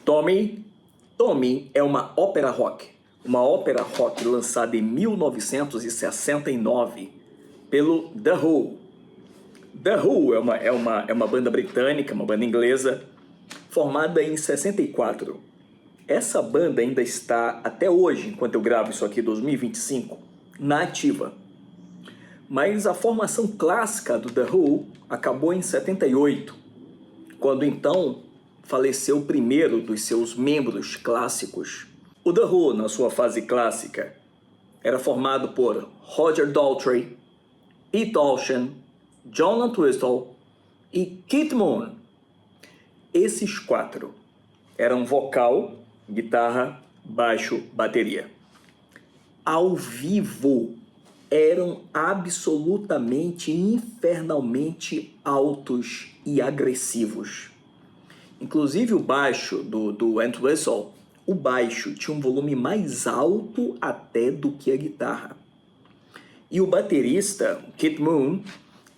Tommy. Tommy é uma ópera rock. Uma ópera rock lançada em 1969 pelo The Who. The Who é uma banda britânica, uma banda inglesa, formada em 64. Essa banda ainda está, até hoje, enquanto eu gravo isso aqui, 2025, na ativa. Mas a formação clássica do The Who acabou em 78, quando então faleceu o primeiro dos seus membros clássicos. O The Who, na sua fase clássica, era formado por Roger Daltrey, Pete Townshend, John Entwistle e Keith Moon. Esses quatro eram vocal, guitarra, baixo, bateria. Ao vivo, eram absolutamente, infernalmente altos e agressivos. Inclusive o baixo do Entwistle, o baixo tinha um volume mais alto até do que a guitarra. E o baterista, Keith Moon,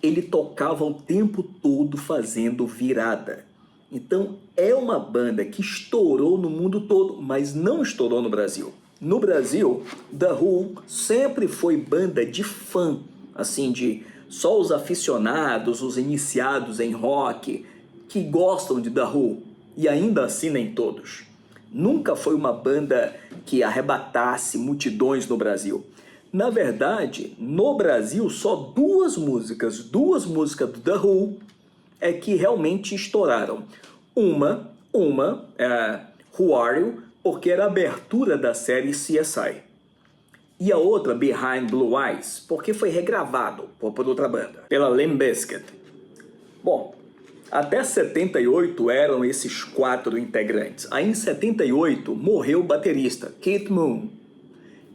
ele tocava o tempo todo fazendo virada. Então é uma banda que estourou no mundo todo, mas não estourou no Brasil. No Brasil, The Who sempre foi banda de fã, assim, de só os aficionados, os iniciados em rock, que gostam de The Who, e ainda assim nem todos. Nunca foi uma banda que arrebatasse multidões no Brasil. Na verdade, no Brasil, só duas músicas do The Who é que realmente estouraram. Uma Who Are You, porque era a abertura da série CSI. E a outra, Behind Blue Eyes, porque foi regravado por outra banda, pela Limp Bizkit. Bom, até 78 eram esses quatro integrantes. Aí em 78 morreu o baterista, Keith Moon.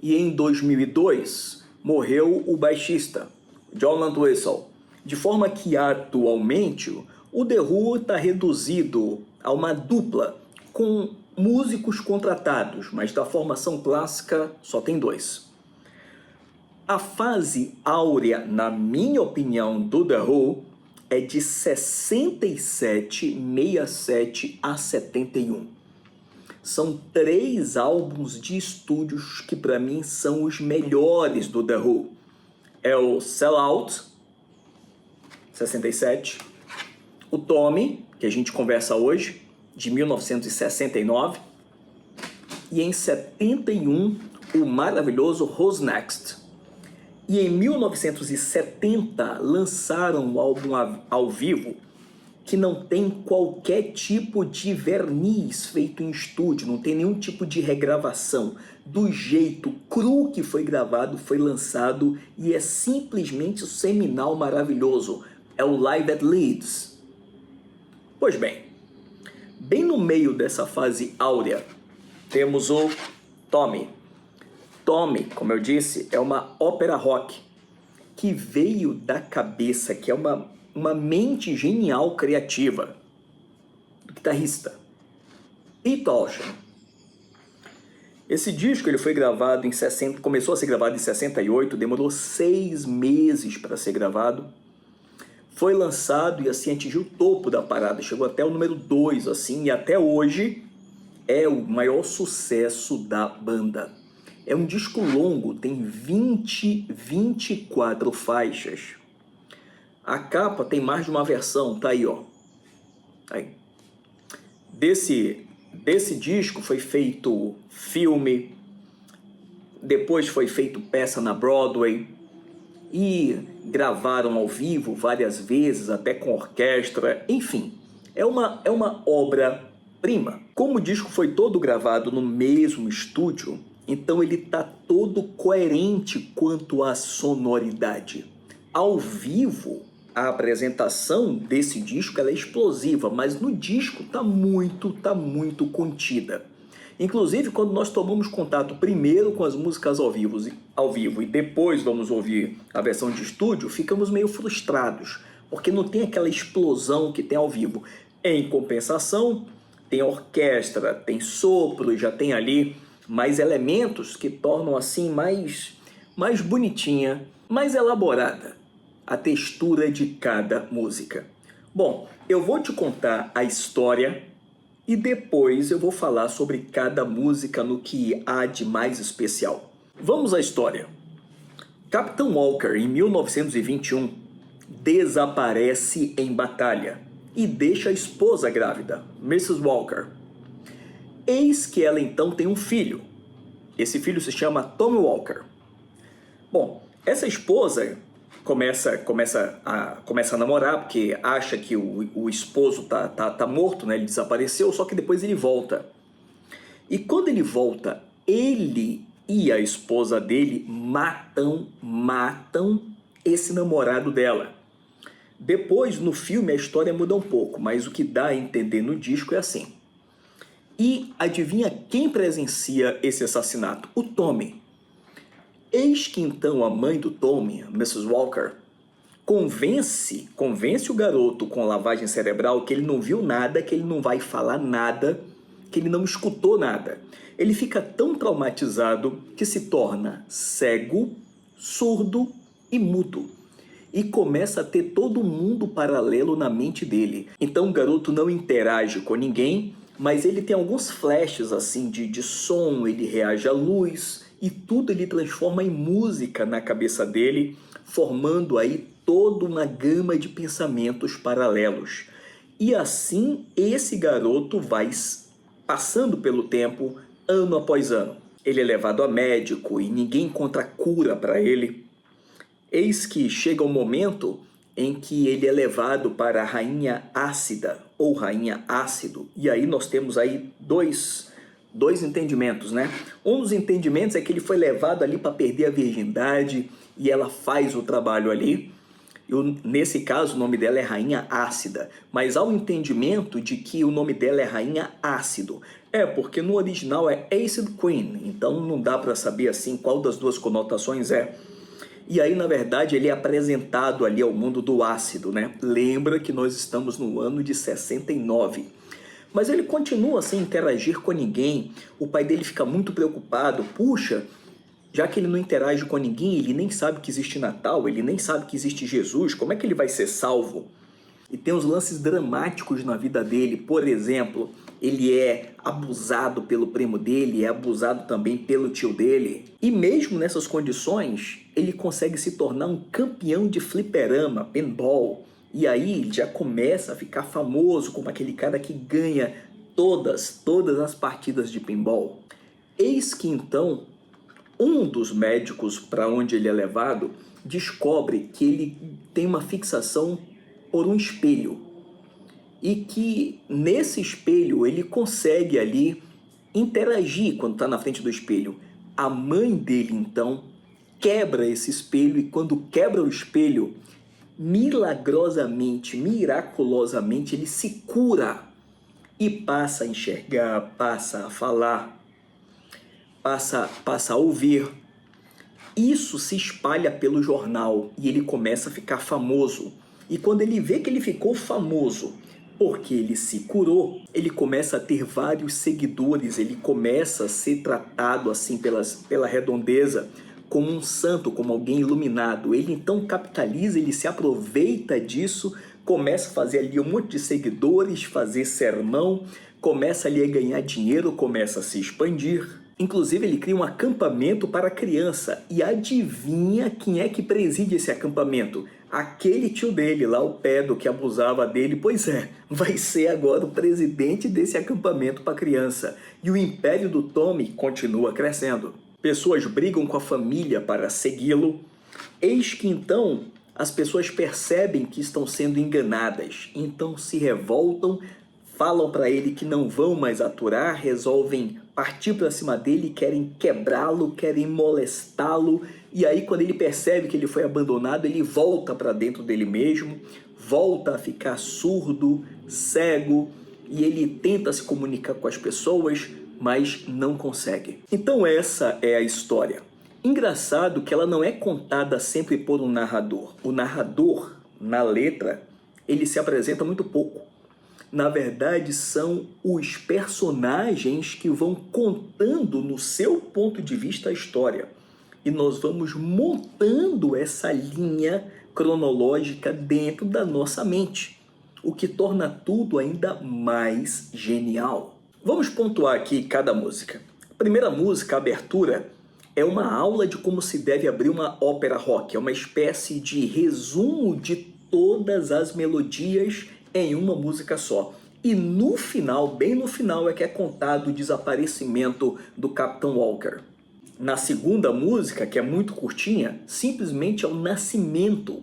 E em 2002 morreu o baixista, John Entwistle. De forma que atualmente o The Who está reduzido a uma dupla com músicos contratados, mas da formação clássica só tem dois. A fase áurea, na minha opinião, do The Who é de 67, 67 a 71. São 3 álbuns de estúdios que para mim são os melhores do The Who. É o Sell Out, 67. O Tommy, que a gente conversa hoje, de 1969. E em 71, o maravilhoso Who's Next. E em 1970 lançaram um álbum ao vivo que não tem qualquer tipo de verniz feito em estúdio, não tem nenhum tipo de regravação. Do jeito cru que foi gravado, foi lançado e é simplesmente seminal, maravilhoso. É o Live at Leeds. Pois bem, bem no meio dessa fase áurea, temos o Tommy. Tommy, como eu disse, é uma ópera rock que veio da cabeça, que é uma mente genial, criativa, do guitarrista Pete Townshend. Esse disco ele foi gravado em 60, começou a ser gravado em 68, demorou 6 meses para ser gravado. Foi lançado e assim atingiu o topo da parada, chegou até o número 2, assim, e até hoje é o maior sucesso da banda. É um disco longo, tem 24 faixas. A capa tem mais de uma versão, tá aí, ó. Aí. Desse disco foi feito filme, depois foi feito peça na Broadway e gravaram ao vivo várias vezes, até com orquestra, enfim. É uma obra-prima. Como o disco foi todo gravado no mesmo estúdio, então ele tá todo coerente quanto à sonoridade. Ao vivo, a apresentação desse disco ela é explosiva, mas no disco tá muito contida. Inclusive, quando nós tomamos contato primeiro com as músicas ao vivo e depois vamos ouvir a versão de estúdio, ficamos meio frustrados, porque não tem aquela explosão que tem ao vivo. Em compensação, tem orquestra, tem sopro, já tem ali mais elementos que tornam assim mais bonitinha, mais elaborada a textura de cada música. Bom, eu vou te contar a história e depois eu vou falar sobre cada música no que há de mais especial. Vamos à história. Capitão Walker, em 1921, desaparece em batalha e deixa a esposa grávida, Mrs. Walker. Eis que ela então tem um filho. Esse filho se chama Tommy Walker. Bom, essa esposa começa a namorar porque acha que o esposo tá morto, né? Ele desapareceu, só que depois ele volta. E quando ele volta, ele e a esposa dele matam esse namorado dela. Depois, no filme, a história muda um pouco, mas o que dá a entender no disco é assim. E adivinha quem presencia esse assassinato? O Tommy. Eis que então a mãe do Tommy, Mrs. Walker, convence o garoto com lavagem cerebral que ele não viu nada, que ele não vai falar nada, que ele não escutou nada. Ele fica tão traumatizado que se torna cego, surdo e mudo. E começa a ter todo um mundo paralelo na mente dele. Então o garoto não interage com ninguém, mas ele tem alguns flashes assim de som, ele reage à luz e tudo ele transforma em música na cabeça dele, formando aí toda uma gama de pensamentos paralelos. E assim esse garoto vai passando pelo tempo, ano após ano. Ele é levado a médico e ninguém encontra cura para ele. Eis que chega um momento em que ele é levado para a Rainha Ácida, ou Rainha Ácido. E aí nós temos aí dois entendimentos, né? Um dos entendimentos é que ele foi levado ali para perder a virgindade e ela faz o trabalho ali. Nesse caso, o nome dela é Rainha Ácida, mas há o entendimento de que o nome dela é Rainha Ácido. Porque no original é Acid Queen, então não dá para saber assim qual das duas conotações é. E aí, na verdade, ele é apresentado ali ao mundo do ácido, né? Lembra que nós estamos no ano de 69. Mas ele continua sem interagir com ninguém. O pai dele fica muito preocupado. Puxa, já que ele não interage com ninguém, ele nem sabe que existe Natal, ele nem sabe que existe Jesus, como é que ele vai ser salvo? E tem uns lances dramáticos na vida dele. Por exemplo, ele é abusado pelo primo dele, é abusado também pelo tio dele. E mesmo nessas condições, ele consegue se tornar um campeão de fliperama, pinball. E aí já começa a ficar famoso como aquele cara que ganha todas as partidas de pinball. Eis que então, um dos médicos para onde ele é levado descobre que ele tem uma fixação por um espelho. E que nesse espelho ele consegue ali interagir quando está na frente do espelho. A mãe dele então quebra esse espelho e quando quebra o espelho, milagrosamente, miraculosamente, ele se cura e passa a enxergar, passa a falar, passa a ouvir. Isso se espalha pelo jornal e ele começa a ficar famoso. E quando ele vê que ele ficou famoso porque ele se curou, ele começa a ter vários seguidores, ele começa a ser tratado assim pela redondeza como um santo, como alguém iluminado. Ele então capitaliza, ele se aproveita disso, começa a fazer ali um monte de seguidores, fazer sermão, começa ali a ganhar dinheiro, começa a se expandir. Inclusive ele cria um acampamento para criança e adivinha quem é que preside esse acampamento? Aquele tio dele lá, o Pedro, que abusava dele, pois é, vai ser agora o presidente desse acampamento para criança. E o império do Tommy continua crescendo. Pessoas brigam com a família para segui-lo. Eis que então as pessoas percebem que estão sendo enganadas, então se revoltam, falam para ele que não vão mais aturar, resolvem partir para cima dele, querem quebrá-lo, querem molestá-lo. E aí quando ele percebe que ele foi abandonado, ele volta para dentro dele mesmo, volta a ficar surdo, cego, e ele tenta se comunicar com as pessoas, mas não consegue. Então essa é a história. Engraçado que ela não é contada sempre por um narrador. O narrador, na letra, ele se apresenta muito pouco. Na verdade, são os personagens que vão contando no seu ponto de vista a história. E nós vamos montando essa linha cronológica dentro da nossa mente. o que torna tudo ainda mais genial. Vamos pontuar aqui cada música. A primeira música, a abertura, é uma aula de como se deve abrir uma ópera rock. É uma espécie de resumo de todas as melodias em uma música só. E no final, bem no final, é que é contado o desaparecimento do Capitão Walker. Na segunda música, que é muito curtinha, simplesmente é o nascimento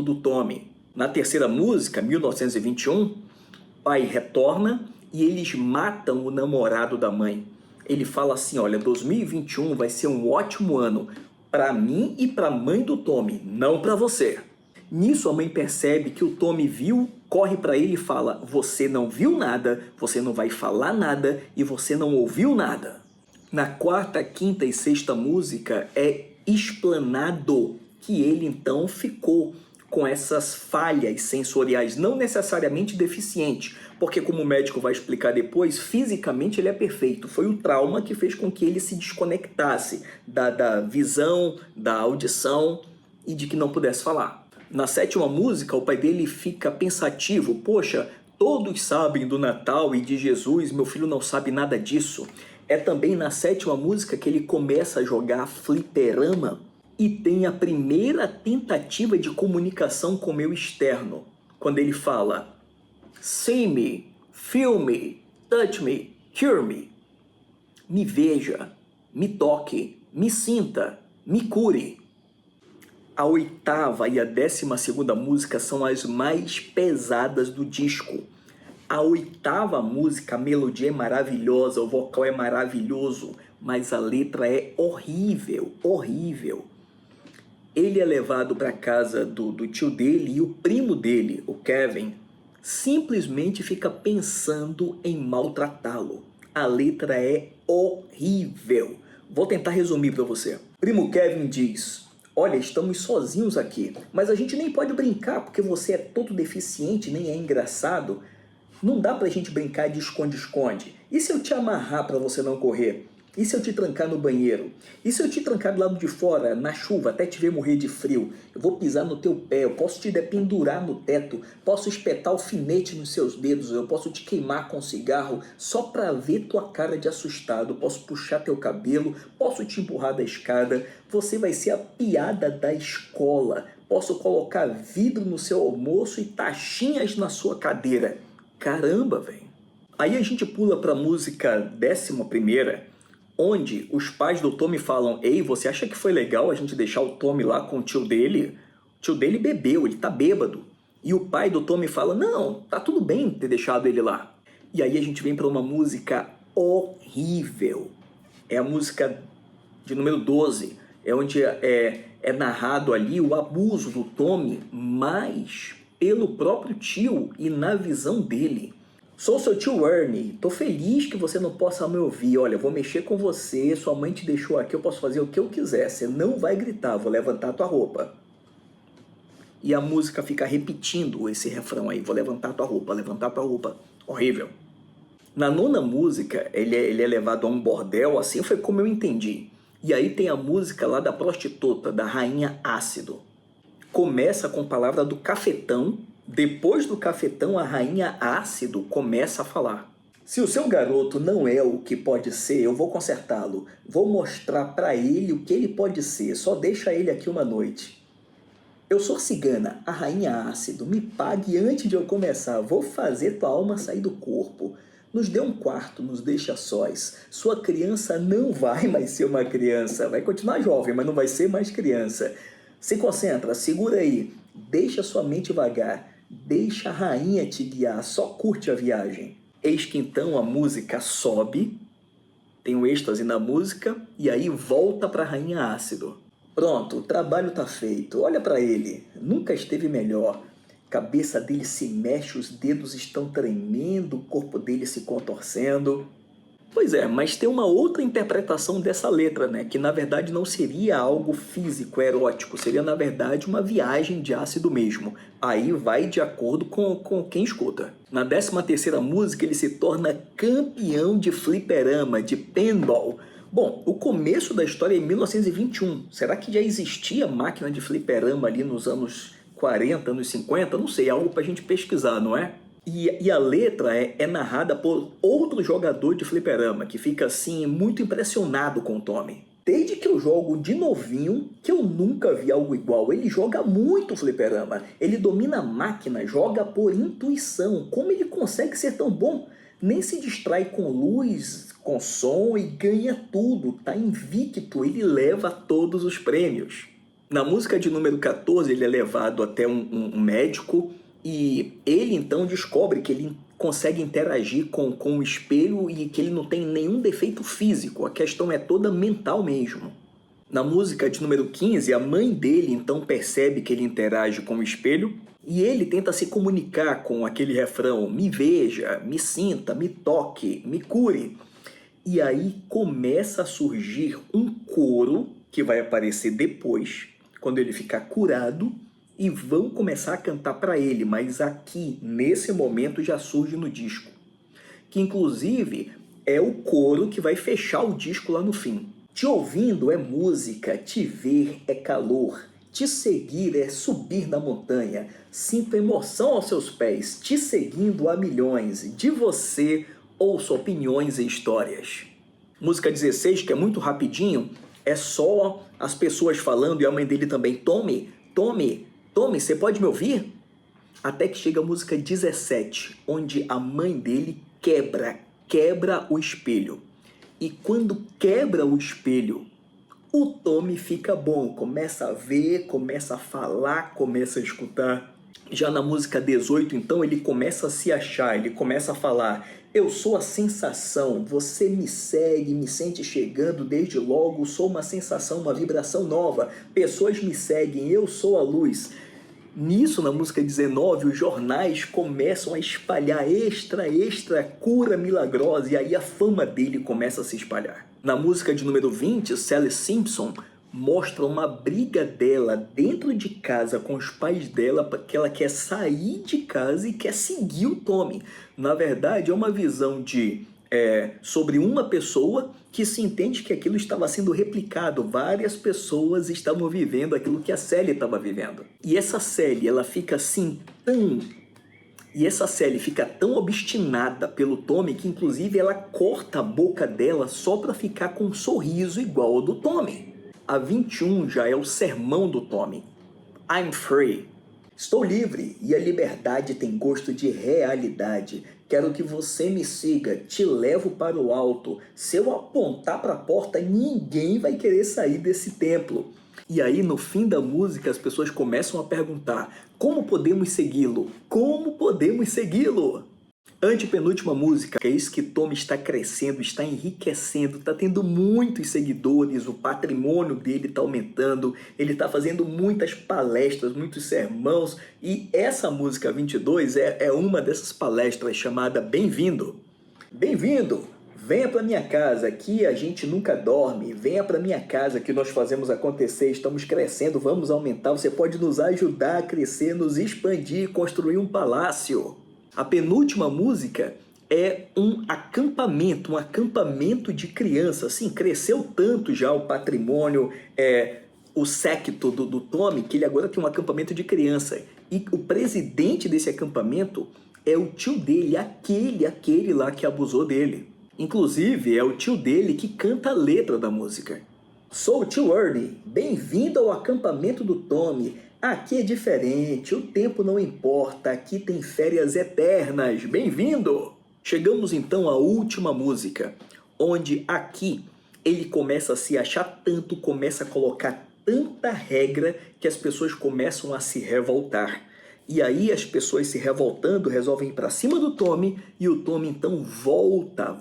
do Tommy. Na terceira música, 1921, pai retorna e eles matam o namorado da mãe. Ele fala assim, olha, 2021 vai ser um ótimo ano para mim e para a mãe do Tommy, não para você. Nisso a mãe percebe que o Tommy viu, corre para ele e fala, você não viu nada, você não vai falar nada e você não ouviu nada. Na quarta, quinta e sexta música é explanado que ele então ficou com essas falhas sensoriais, não necessariamente deficiente, porque como o médico vai explicar depois, fisicamente ele é perfeito. Foi o trauma que fez com que ele se desconectasse da visão, da audição e de que não pudesse falar. Na sétima música, o pai dele fica pensativo, poxa, todos sabem do Natal e de Jesus, meu filho não sabe nada disso. É também na sétima música que ele começa a jogar fliperama e tem a primeira tentativa de comunicação com o meu externo. Quando ele fala, see me, feel me, touch me, hear me. Me veja, me toque, me sinta, me cure. A oitava e a 12ª música são as mais pesadas do disco. A oitava música, a melodia é maravilhosa, o vocal é maravilhoso, mas a letra é horrível, horrível. Ele é levado para a casa do tio dele e o primo dele, o Kevin, simplesmente fica pensando em maltratá-lo. A letra é horrível. Vou tentar resumir para você. Primo Kevin diz, olha, estamos sozinhos aqui, mas a gente nem pode brincar porque você é todo deficiente, nem é engraçado. Não dá pra gente brincar de esconde-esconde. E se eu te amarrar pra você não correr? E se eu te trancar no banheiro? E se eu te trancar do lado de fora, na chuva, até te ver morrer de frio? Eu vou pisar no teu pé, eu posso te dependurar no teto, posso espetar alfinete nos seus dedos, eu posso te queimar com cigarro só pra ver tua cara de assustado, posso puxar teu cabelo, posso te empurrar da escada, você vai ser a piada da escola, posso colocar vidro no seu almoço e taxinhas na sua cadeira. Caramba, velho. Aí a gente pula pra música 11ª, onde os pais do Tommy falam, ei, você acha que foi legal a gente deixar o Tommy lá com o tio dele? O tio dele bebeu, ele tá bêbado. E o pai do Tommy fala, não, tá tudo bem ter deixado ele lá. E aí a gente vem pra uma música horrível. É a música de número 12, é onde é narrado ali o abuso do Tommy, mas pelo próprio tio e na visão dele. Sou seu tio Ernie, tô feliz que você não possa me ouvir, olha, vou mexer com você, sua mãe te deixou aqui, eu posso fazer o que eu quiser, você não vai gritar, vou levantar tua roupa. E a música fica repetindo esse refrão aí, vou levantar tua roupa, horrível. Na 9ª música, ele é levado a um bordel, assim foi como eu entendi. E aí tem a música lá da prostituta, da Rainha Ácido. Começa com a palavra do cafetão, depois do cafetão a Rainha Ácido começa a falar. Se o seu garoto não é o que pode ser, eu vou consertá-lo. Vou mostrar para ele o que ele pode ser, só deixa ele aqui uma noite. Eu sou cigana, a Rainha Ácido, me pague antes de eu começar, vou fazer tua alma sair do corpo. Nos dê um quarto, nos deixa sós. Sua criança não vai mais ser uma criança, vai continuar jovem, mas não vai ser mais criança. Se concentra, segura aí, deixa sua mente vagar, deixa a rainha te guiar, só curte a viagem. Eis que então a música sobe, tem um êxtase na música, e aí volta para a Rainha Ácido. Pronto, o trabalho tá feito, olha para ele, nunca esteve melhor. Cabeça dele se mexe, os dedos estão tremendo, o corpo dele se contorcendo. Pois é, mas tem uma outra interpretação dessa letra, né? Que na verdade não seria algo físico, erótico, seria na verdade uma viagem de ácido mesmo. Aí vai de acordo com quem escuta. Na 13ª música ele se torna campeão de fliperama, de pinball. Bom, o começo da história é em 1921. Será que já existia máquina de fliperama ali nos anos 40, anos 50, não sei, algo pra gente pesquisar, não é? E a letra é narrada por outro jogador de fliperama, que fica assim, muito impressionado com o Tommy. Desde que eu jogo de novinho, que eu nunca vi algo igual. Ele joga muito fliperama, ele domina a máquina, joga por intuição. Como ele consegue ser tão bom? Nem se distrai com luz, com som e ganha tudo. Tá invicto, ele leva todos os prêmios. Na música de número 14, ele é levado até um médico e ele então descobre que ele consegue interagir com o espelho e que ele não tem nenhum defeito físico. A questão é toda mental mesmo. Na música de número 15, a mãe dele então percebe que ele interage com o espelho e ele tenta se comunicar com aquele refrão: me veja, me sinta, me toque, me cure. E aí começa a surgir um coro que vai aparecer depois, quando ele ficar curado, e vão começar a cantar para ele, mas aqui, nesse momento, já surge no disco. Que inclusive é o coro que vai fechar o disco lá no fim. Te ouvindo é música, te ver é calor, te seguir é subir na montanha, sinto emoção aos seus pés, te seguindo há milhões, de você ouço opiniões e histórias. Música 16, que é muito rapidinho, é só as pessoas falando e a mãe dele também: Tommy, Tommy, Tommy, você pode me ouvir? Até que chega a música 17, onde a mãe dele quebra o espelho. E quando quebra o espelho, o Tommy fica bom, começa a ver, começa a falar, começa a escutar. Já na música 18, então, ele começa a se achar, ele começa a falar: eu sou a sensação, você me segue, me sente chegando desde logo, sou uma sensação, uma vibração nova, pessoas me seguem, eu sou a luz. Nisso, na música 19, os jornais começam a espalhar extra, cura milagrosa, e aí a fama dele começa a se espalhar. Na música de número 20, Sally Simpson mostra uma briga dela dentro de casa com os pais dela, porque ela quer sair de casa e quer seguir o Tommy. Na verdade, é uma visão sobre uma pessoa que se entende que aquilo estava sendo replicado. Várias pessoas estavam vivendo aquilo que a Sally estava vivendo. E essa Sally, ela fica assim tão obstinada pelo Tommy que inclusive ela corta a boca dela só para ficar com um sorriso igual ao do Tommy. A 21 já é o sermão do Tommy. I'm free. Estou livre e a liberdade tem gosto de realidade. Quero que você me siga, te levo para o alto. Se eu apontar para a porta, ninguém vai querer sair desse templo. E aí, no fim da música, as pessoas começam a perguntar: como podemos segui-lo? Como podemos segui-lo? Antepenúltima música, é isso que Tommy está crescendo, está enriquecendo, está tendo muitos seguidores, o patrimônio dele está aumentando, ele está fazendo muitas palestras, muitos sermões, e essa música 22 é uma dessas palestras, chamada Bem-vindo. Bem-vindo! Venha para minha casa, aqui a gente nunca dorme, venha para minha casa que nós fazemos acontecer, estamos crescendo, vamos aumentar, você pode nos ajudar a crescer, nos expandir, construir um palácio. A penúltima música é um acampamento de criança. Assim, cresceu tanto já o patrimônio, o séquito do Tommy, que ele agora tem um acampamento de criança. E o presidente desse acampamento é o tio dele, aquele lá que abusou dele. Inclusive, é o tio dele que canta a letra da música. Sou o tio Ernie, bem-vindo ao acampamento do Tommy. Aqui é diferente, o tempo não importa, aqui tem férias eternas, bem-vindo! Chegamos então à última música, onde aqui ele começa a se achar tanto, começa a colocar tanta regra que as pessoas começam a se revoltar. E aí as pessoas se revoltando resolvem ir para cima do Tommy e o Tommy então volta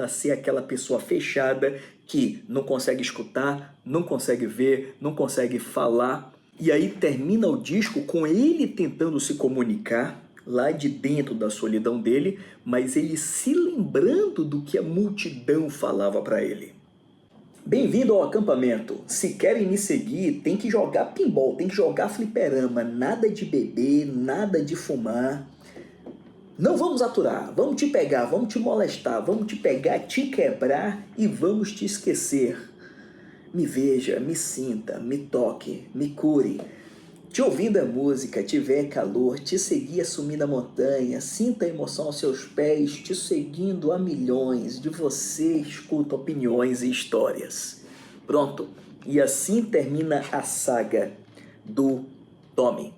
a ser aquela pessoa fechada que não consegue escutar, não consegue ver, não consegue falar. E aí termina o disco com ele tentando se comunicar lá de dentro da solidão dele, mas ele se lembrando do que a multidão falava para ele. Bem-vindo ao acampamento. Se querem me seguir, tem que jogar pinball, tem que jogar fliperama, nada de beber, nada de fumar. Não vamos aturar, vamos te pegar, vamos te molestar, vamos te pegar, te quebrar e vamos te esquecer. Me veja, me sinta, me toque, me cure. Te ouvindo a música, tiver calor, te seguir a sumir na montanha, sinta a emoção aos seus pés, te seguindo a milhões, de você escuta opiniões e histórias. Pronto, e assim termina a saga do Tommy.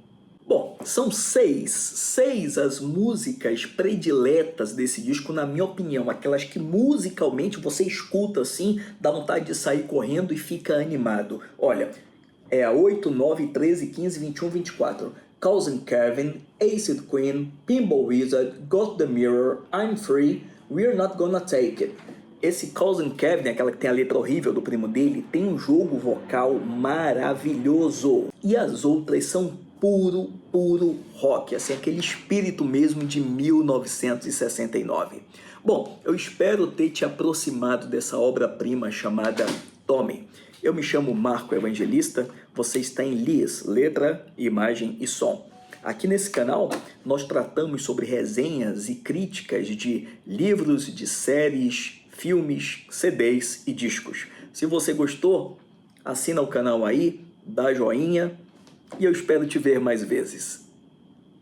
Bom, são seis as músicas prediletas desse disco, na minha opinião, aquelas que musicalmente você escuta assim, dá vontade de sair correndo e fica animado. Olha, é a 8, 9, 13, 15, 21, 24. Cousin Kevin, Acid Queen, Pinball Wizard, Got the Mirror, I'm Free, We're Not Gonna Take It. Esse Cousin Kevin, aquela que tem a letra horrível do primo dele, tem um jogo vocal maravilhoso. E as outras são puro rock, assim, aquele espírito mesmo de 1969. Bom, eu espero ter te aproximado dessa obra-prima chamada Tommy. Eu me chamo Marco Evangelista, você está em LIS, Letra, Imagem e Som. Aqui nesse canal, nós tratamos sobre resenhas e críticas de livros, de séries, filmes, CDs e discos. Se você gostou, assina o canal aí, dá joinha e eu espero te ver mais vezes.